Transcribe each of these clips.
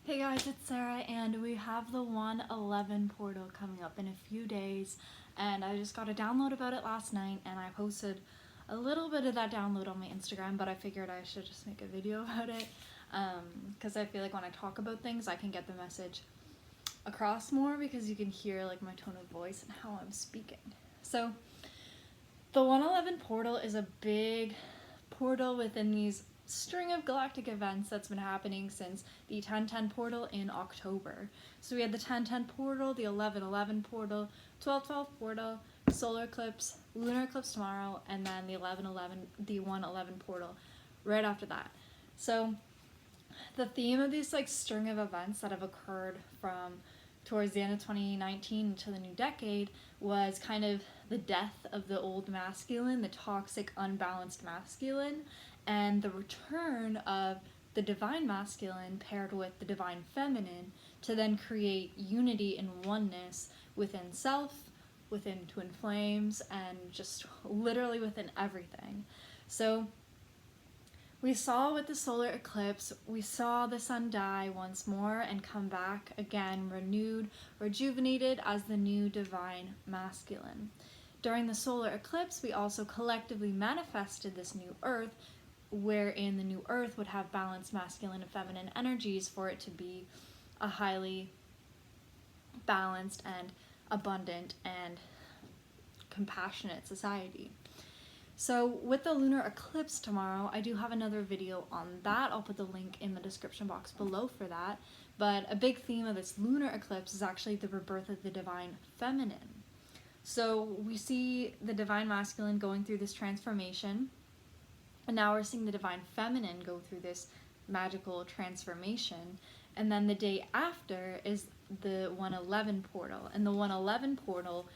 Hey guys, it's Sarah, and we have the 111 portal coming up in a few days, and I just got a download about it last night, and I posted a little bit of that download on my Instagram, but I figured I should just make a video about it, because I feel like when I talk about things, I can get the message across more, because you can hear like my tone of voice and how I'm speaking. So, the 111 portal is a big portal within these string of galactic events that's been happening since the 1010 portal in October. So we had the 1010 portal, the 1111 portal, 1212 portal, solar eclipse, lunar eclipse tomorrow, and then the 111 portal right after that. So the theme of these like string of events that have occurred from towards the end of 2019 to the new decade was kind of the death of the old masculine, the toxic, unbalanced masculine, and the return of the divine masculine paired with the divine feminine to then create unity and oneness within self, within twin flames, and just literally within everything. So we saw with the solar eclipse, we saw the sun die once more and come back again, renewed, rejuvenated as the new divine masculine. During the solar eclipse, we also collectively manifested this new earth, wherein the new earth would have balanced masculine and feminine energies for it to be a highly balanced and abundant and compassionate society. So with the lunar eclipse tomorrow, I do have another video on that. I'll put the link in the description box below for that. But a big theme of this lunar eclipse is actually the rebirth of the divine feminine. So we see the divine masculine going through this transformation, and now we're seeing the divine feminine go through this magical transformation. And then the day after is the 111 portal. And the 111 portal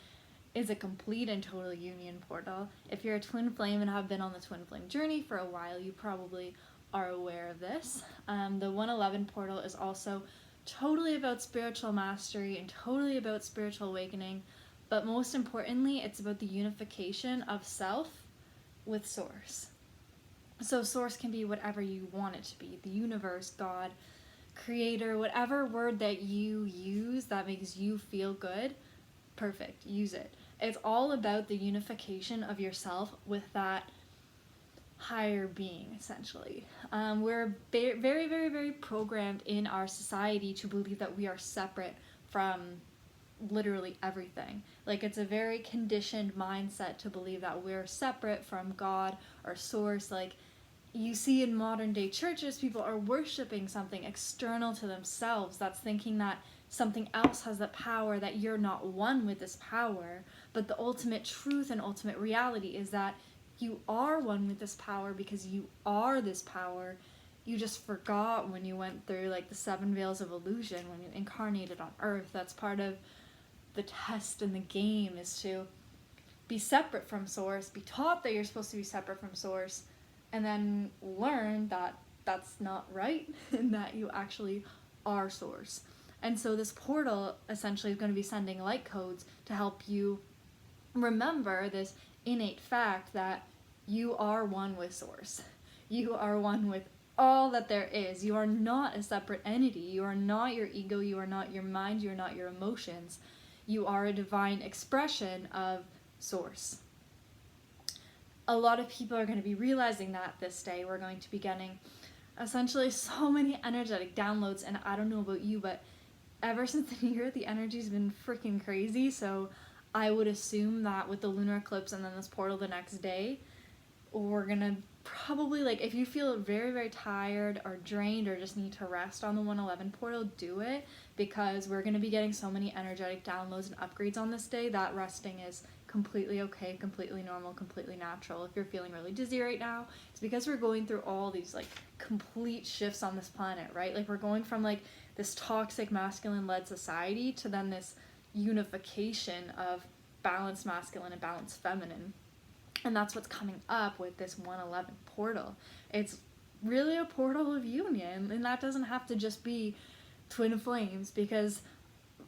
is a complete and total union portal. If you're a twin flame and have been on the twin flame journey for a while, you probably are aware of this. The 111 portal is also totally about spiritual mastery and totally about spiritual awakening, but most importantly, it's about the unification of self with source. So source can be whatever you want it to be, the universe, God, creator, whatever word that you use that makes you feel good, perfect, use it. It's all about the unification of yourself with that higher being, essentially. We're very, very, very programmed in our society to believe that we are separate from literally everything. Like, it's a very conditioned mindset to believe that we're separate from God or source. Like, you see in modern day churches, people are worshiping something external to themselves that's thinking that something else has that power, that you're not one with this power. But the ultimate truth and ultimate reality is that you are one with this power because you are this power. You just forgot when you went through like the 7 veils of illusion, when you incarnated on earth. That's part of the test in the game, is to be separate from source, be taught that you're supposed to be separate from source, and then learn that that's not right and that you actually are source. And so this portal essentially is going to be sending light codes to help you remember this innate fact that you are one with source. You are one with all that there is. You are not a separate entity. You are not your ego. You are not your mind. You are not your emotions. You are a divine expression of source. A lot of people are going to be realizing that this day. We're going to be getting essentially so many energetic downloads, and I don't know about you, but ever since the new year, the energy's been freaking crazy. So I would assume that with the lunar eclipse and then this portal the next day, we're gonna probably, like, if you feel very, very tired or drained or just need to rest on the 111 portal, do it, because we're gonna be getting so many energetic downloads and upgrades on this day that resting is completely okay, completely normal, completely natural. If you're feeling really dizzy right now, it's because we're going through all these like complete shifts on this planet, right? Like, we're going from like this toxic masculine-led society to then this unification of balanced masculine and balanced feminine. And that's what's coming up with this 111 portal. It's really a portal of union, and that doesn't have to just be twin flames, because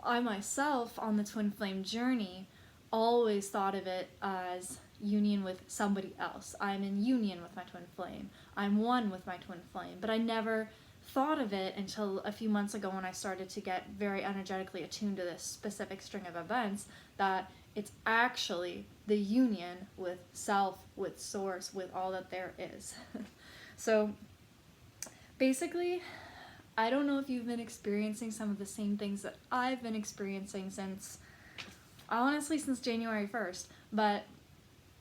I myself on the twin flame journey always thought of it as union with somebody else. I'm in union with my twin flame. I'm one with my twin flame. But I never thought of it until a few months ago when I started to get very energetically attuned to this specific string of events, that it's actually the union with self, with source, with all that there is. So basically, I don't know if you've been experiencing some of the same things that I've been experiencing since January 1st, but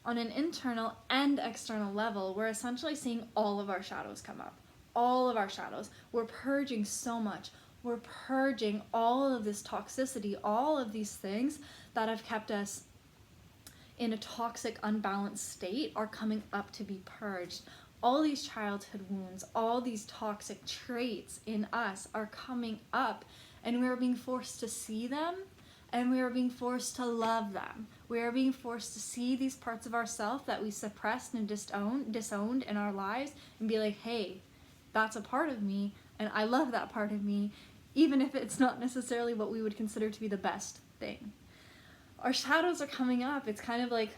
on an internal and external level, we're essentially seeing all of our shadows come up. All of our shadows. We're purging so much. We're purging all of this toxicity, all of these things that have kept us in a toxic, unbalanced state are coming up to be purged. All these childhood wounds, all these toxic traits in us are coming up, and we're being forced to see them, and we are being forced to love them. We are being forced to see these parts of ourselves that we suppressed and disowned in our lives and be like, hey, that's a part of me, and I love that part of me, even if it's not necessarily what we would consider to be the best thing. Our shadows are coming up. It's kind of like,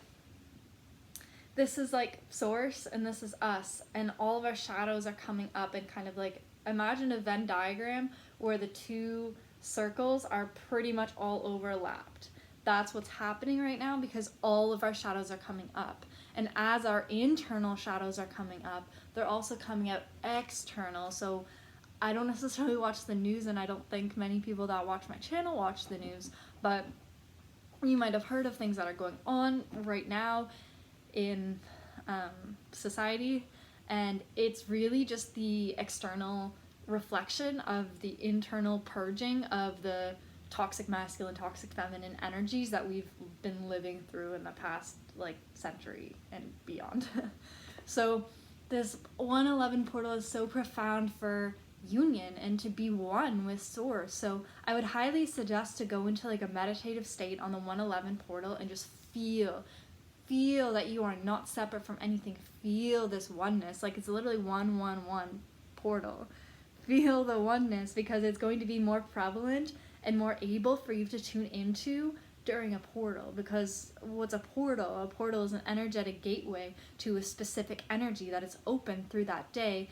this is like source and this is us, and all of our shadows are coming up, and kind of like, imagine a Venn diagram where the two circles are pretty much all overlapped. That's what's happening right now, because all of our shadows are coming up. And as our internal shadows are coming up, they're also coming out external. So I don't necessarily watch the news, and I don't think many people that watch my channel watch the news, but you might have heard of things that are going on right now in society, and it's really just the external reflection of the internal purging of the toxic masculine, toxic feminine energies that we've been living through in the past like century and beyond. So this 111 portal is so profound for union and to be one with source. So I would highly suggest to go into like a meditative state on the 111 portal and just feel that you are not separate from anything. Feel this oneness, like it's literally 111 portal. Feel the oneness, because it's going to be more prevalent and more able for you to tune into during a portal. Because what's a portal? A portal is an energetic gateway to a specific energy that is open through that day,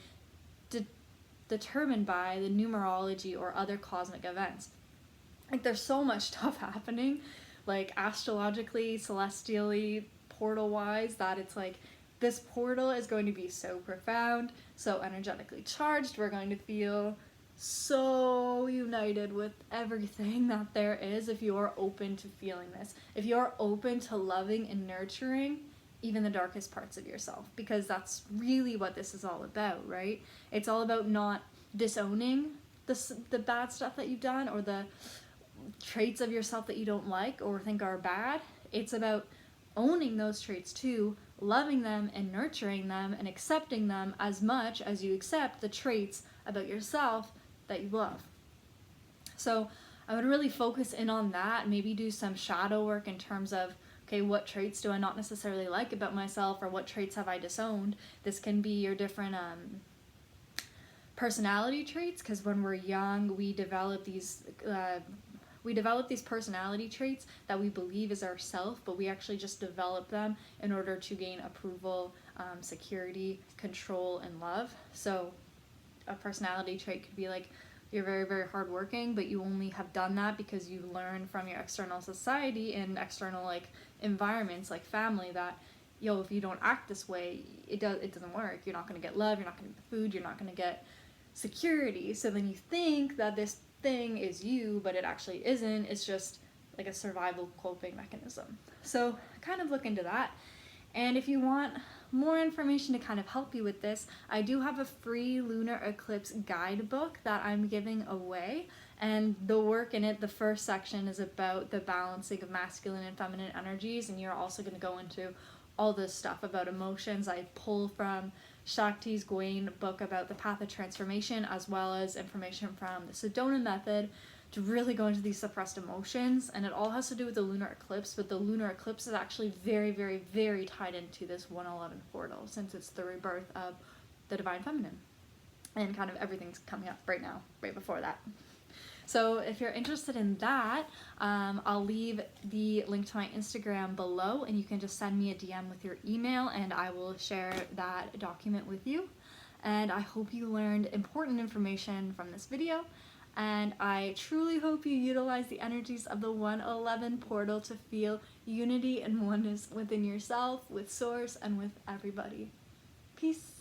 determined by the numerology or other cosmic events. Like, there's so much stuff happening, like astrologically, celestially, portal wise, that it's like, this portal is going to be so profound, so energetically charged. We're going to feel so united with everything that there is if you're open to feeling this. If you're open to loving and nurturing even the darkest parts of yourself, because that's really what this is all about, right? It's all about not disowning the bad stuff that you've done, or the traits of yourself that you don't like or think are bad. It's about owning those traits too, loving them and nurturing them and accepting them as much as you accept the traits about yourself that you love. So I would really focus in on that, maybe do some shadow work in terms of, okay, what traits do I not necessarily like about myself, or what traits have I disowned? This can be your different personality traits, because when we're young, we develop these personality traits that we believe is ourself, but we actually just develop them in order to gain approval, security, control, and love. So a personality trait could be like, you're very, very hardworking, but you only have done that because you learned from your external society and external like environments, like family, that if you don't act this way, it doesn't work. You're not going to get love, you're not going to get the food, you're not going to get security. So then you think that this thing is you, but it actually isn't. It's just like a survival coping mechanism. So kind of look into that. And if you want more information to kind of help you with this, I do have a free lunar eclipse guidebook that I'm giving away. And the work in it, the first section is about the balancing of masculine and feminine energies. And you're also going to go into all this stuff about emotions. I pull from Shakti's Gawain book about the path of transformation, as well as information from the Sedona method to really go into these suppressed emotions. And it all has to do with the lunar eclipse, but the lunar eclipse is actually very, very, very tied into this 111 portal, since it's the rebirth of the divine feminine. And kind of everything's coming up right now, right before that. So if you're interested in that, I'll leave the link to my Instagram below, and you can just send me a DM with your email, and I will share that document with you. and I hope you learned important information from this video, and I truly hope you utilize the energies of the 111 portal to feel unity and oneness within yourself, with Source, and with everybody. Peace.